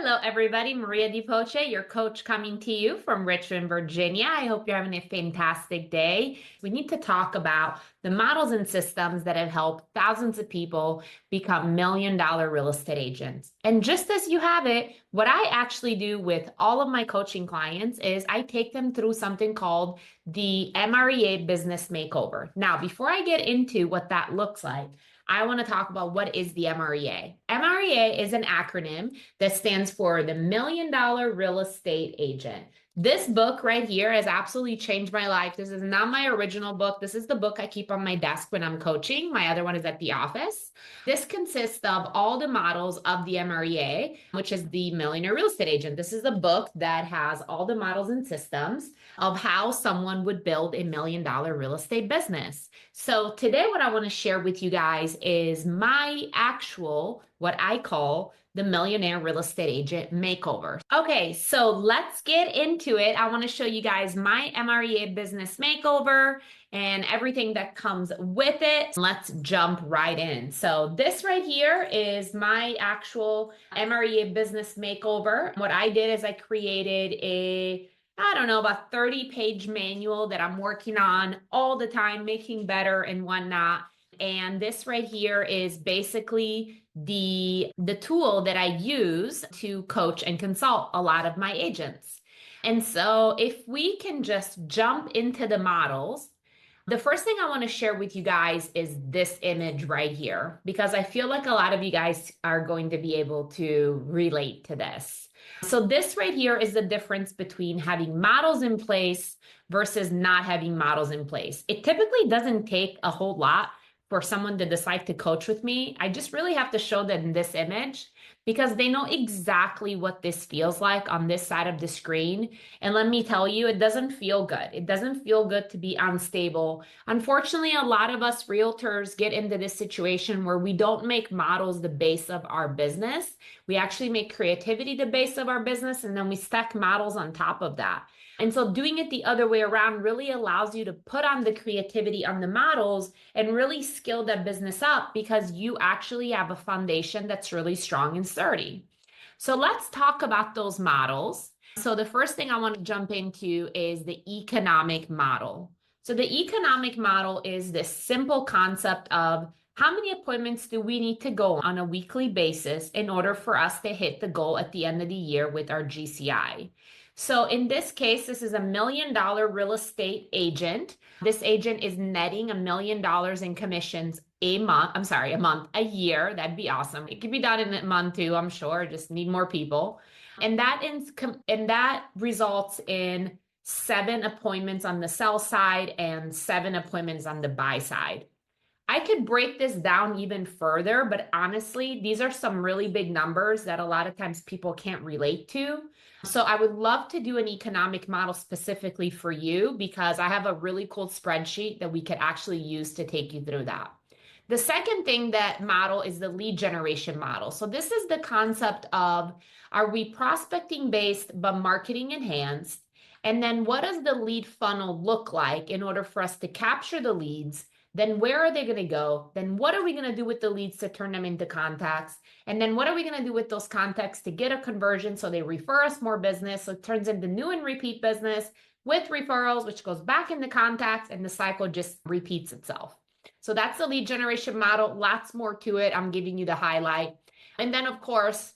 Hello, everybody. Maria Dip Poche, your coach, coming to you from Richmond, Virginia. I hope you're having a fantastic day. We need to talk about the models and systems that have helped thousands of people become million-dollar real estate agents. And just as you have it, what I actually do with all of my coaching clients is I take them through something called the MREA Business Makeover. Now, before I get into what that looks like, I want to talk about what is the MREA. MREA is an acronym that stands for the Million Dollar Real Estate Agent. This book right here has absolutely changed my life. This is not my original book. This is the book I keep on my desk when I'm coaching. My other one is at the office. This consists of all the models of the MREA, which is the Millionaire Real Estate Agent. This is a book that has all the models and systems of how someone would build a million-dollar real estate business. So today, what I want to share with you guys is my actual, what I call the Millionaire Real Estate Agent Makeover. Okay, so let's get into it. I want to show you guys my MREA Business Makeover and everything that comes with it. Let's jump right in. So this right here is my actual MREA Business Makeover. What I did is I created I don't know, about 30-page manual that I'm working on all the time, making better and whatnot. And this right here is basically the tool that I use to coach and consult a lot of my agents. And so if we can just jump into the models, the first thing I want to share with you guys is this image right here, because I feel like a lot of you guys are going to be able to relate to this. So this right here is the difference between having models in place versus not having models in place. It typically doesn't take a whole lot for someone to decide to coach with me. I just really have to show them this image because they know exactly what this feels like on this side of the screen. And let me tell you, it doesn't feel good. It doesn't feel good to be unstable. Unfortunately, a lot of us realtors get into this situation where we don't make models the base of our business. We actually make creativity the base of our business, and then we stack models on top of that. And so doing it the other way around really allows you to put on the creativity on the models and really skill that business up because you actually have a foundation that's really strong and sturdy. So let's talk about those models. So the first thing I want to jump into is the economic model. So the economic model is this simple concept of how many appointments do we need to go on a weekly basis in order for us to hit the goal at the end of the year with our GCI. So in this case, this is a million-dollar real estate agent. This agent is netting $1 million in commissions a month. I'm sorry, a year. That'd be awesome. It could be done in a month too, I'm sure. Just need more people. And that results in 7 appointments on the sell side and 7 appointments on the buy side. I could break this down even further, but honestly, these are some really big numbers that a lot of times people can't relate to. So I would love to do an economic model specifically for you because I have a really cool spreadsheet that we could actually use to take you through that. The second thing that model is the lead generation model. So this is the concept of, are we prospecting based but marketing enhanced? And then what does the lead funnel look like in order for us to capture the leads? Then where are they going to go? Then what are we going to do with the leads to turn them into contacts? And then what are we going to do with those contacts to get a conversion so they refer us more business? So it turns into new and repeat business with referrals, which goes back into contacts, and the cycle just repeats itself. So that's the lead generation model. Lots more to it. I'm giving you the highlight. And then, of course,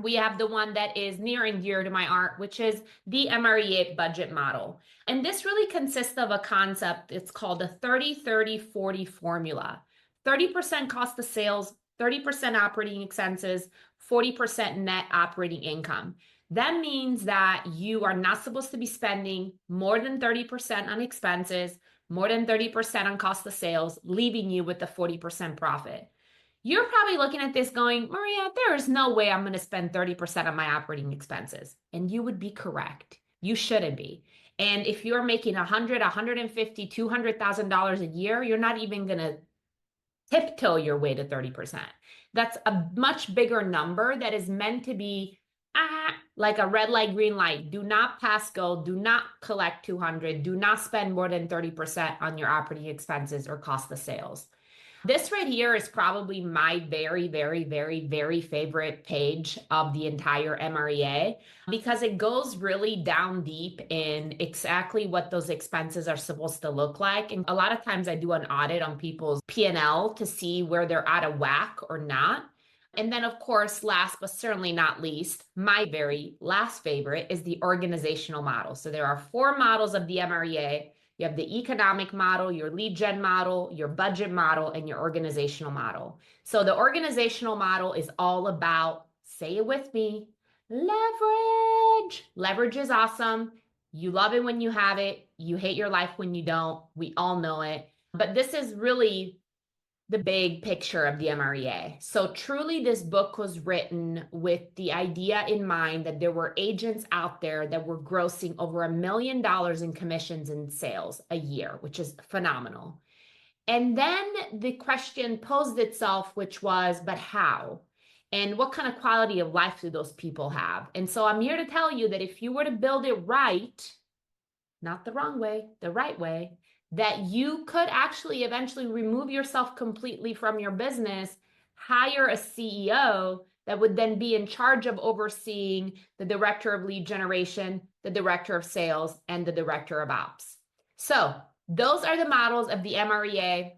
we have the one that is near and dear to my heart, which is the MREA budget model. And this really consists of a concept. It's called the 30-30-40 formula. 30% cost of sales, 30% operating expenses, 40% net operating income. That means that you are not supposed to be spending more than 30% on expenses, more than 30% on cost of sales, leaving you with the 40% profit. You're probably looking at this going, Maria, there is no way I'm going to spend 30% of my operating expenses. And you would be correct. You shouldn't be. And if you're making $100, $150, $200,000 a year, you're not even going to tiptoe your way to 30%. That's a much bigger number that is meant to be like a red light, green light. Do not pass go. Do not collect 200. Do not spend more than 30% on your operating expenses or cost of sales. This right here is probably my very, very, very, very favorite page of the entire MREA because it goes really down deep in exactly what those expenses are supposed to look like. And a lot of times I do an audit on people's P&L to see where they're out of whack or not. And then, of course, last but certainly not least, my very last favorite is the organizational model. So there are 4 models of the MREA. You have the economic model, your lead gen model, your budget model, and your organizational model. So the organizational model is all about, say it with me, leverage. Leverage is awesome. You love it when you have it. You hate your life when you don't. We all know it. But this is really the big picture of the MREA. So truly this book was written with the idea in mind that there were agents out there that were grossing over $1 million in commissions and sales a year, which is phenomenal. And then the question posed itself, which was, but how? And what kind of quality of life do those people have? And so I'm here to tell you that if you were to build it right, not the wrong way, the right way, that you could actually eventually remove yourself completely from your business, hire a CEO that would then be in charge of overseeing the director of lead generation, the director of sales, and the director of ops. So those are the models of the MREA.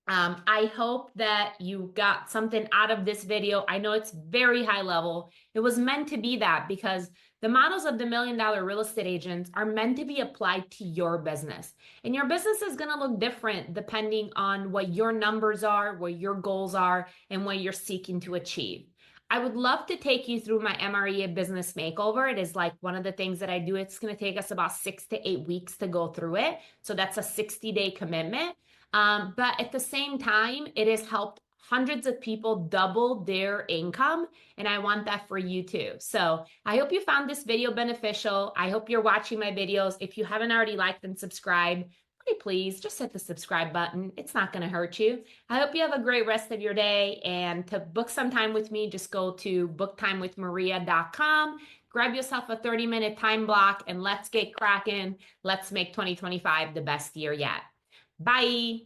I hope that you got something out of this video. I know it's very high level. It was meant to be that because the models of the $1 Million Real Estate Agents are meant to be applied to your business. And your business is going to look different depending on what your numbers are, what your goals are, and what you're seeking to achieve. I would love to take you through my MREA business makeover. It is like one of the things that I do. It's going to take us about 6 to 8 weeks to go through it. So that's a 60-day commitment. But at the same time, it has helped hundreds of people double their income, and I want that for you too. So I hope you found this video beneficial. I hope you're watching my videos. If you haven't already liked and subscribed, pretty please just hit the subscribe button. It's not going to hurt you. I hope you have a great rest of your day, and to book some time with me, just go to booktimewithmaria.com. Grab yourself a 30-minute time block, and let's get cracking. Let's make 2025 the best year yet. Bye.